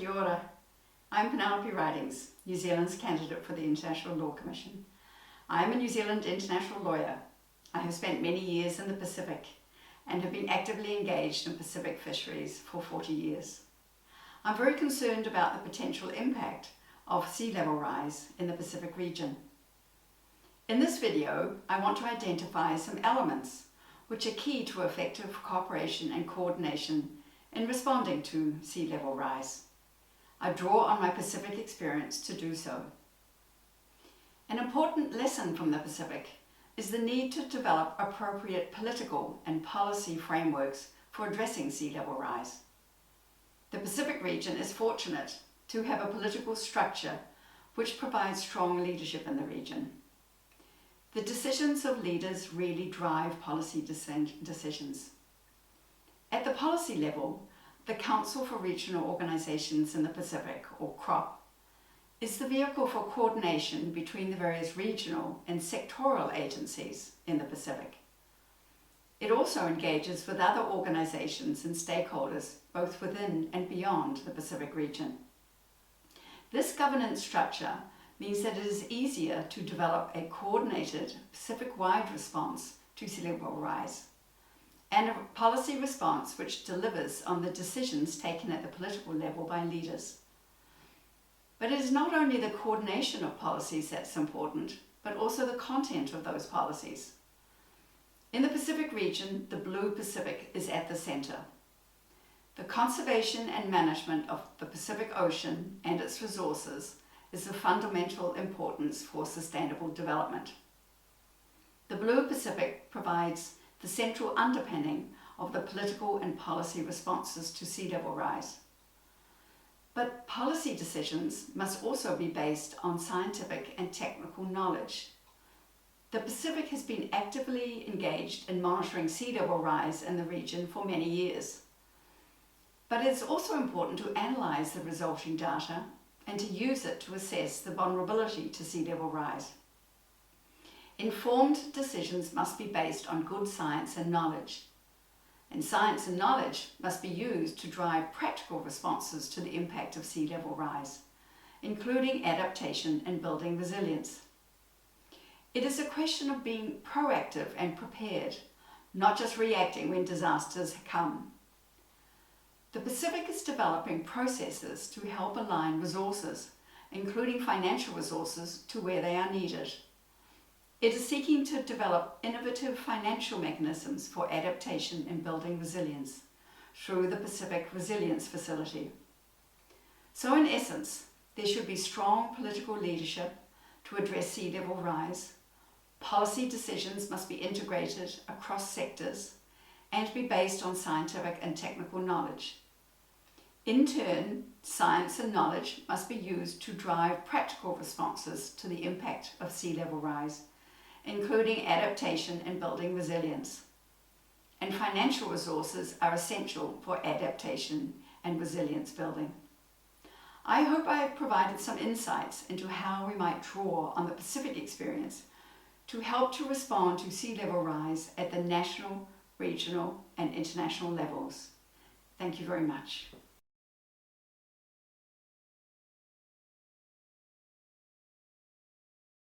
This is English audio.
Kia ora. I'm Penelope Ridings, New Zealand's candidate for the International Law Commission. I am a New Zealand international lawyer. I have spent many years in the Pacific and have been actively engaged in Pacific fisheries for 40 years. I'm very concerned about the potential impact of sea level rise in the Pacific region. In this video, I want to identify some elements which are key to effective cooperation and coordination in responding to sea level rise. I draw on my Pacific experience to do so. An important lesson from the Pacific is the need to develop appropriate political and policy frameworks for addressing sea level rise. The Pacific region is fortunate to have a political structure which provides strong leadership in the region. The decisions of leaders really drive policy decisions. At the policy level, the Council for Regional Organisations in the Pacific, or CROP, is the vehicle for coordination between the various regional and sectoral agencies in the Pacific. It also engages with other organisations and stakeholders, both within and beyond the Pacific region. This governance structure means that it is easier to develop a coordinated Pacific-wide response to sea level rise, and a policy response which delivers on the decisions taken at the political level by leaders. But it is not only the coordination of policies that's important, but also the content of those policies. In the Pacific region, the Blue Pacific is at the centre. The conservation and management of the Pacific Ocean and its resources is of fundamental importance for sustainable development. The Blue Pacific provides the central underpinning of the political and policy responses to sea level rise. But policy decisions must also be based on scientific and technical knowledge. The Pacific has been actively engaged in monitoring sea level rise in the region for many years. But it's also important to analyse the resulting data and to use it to assess the vulnerability to sea level rise. Informed decisions must be based on good science and knowledge. And science and knowledge must be used to drive practical responses to the impact of sea level rise, including adaptation and building resilience. It is a question of being proactive and prepared, not just reacting when disasters come. The Pacific is developing processes to help align resources, including financial resources, to where they are needed. It is seeking to develop innovative financial mechanisms for adaptation and building resilience through the Pacific Resilience Facility. So in essence, there should be strong political leadership to address sea level rise. Policy decisions must be integrated across sectors and be based on scientific and technical knowledge. In turn, science and knowledge must be used to drive practical responses to the impact of sea level rise, including adaptation and building resilience. And financial resources are essential for adaptation and resilience building. I hope I have provided some insights into how we might draw on the Pacific experience to help to respond to sea level rise at the national, regional and international levels. Thank you very much.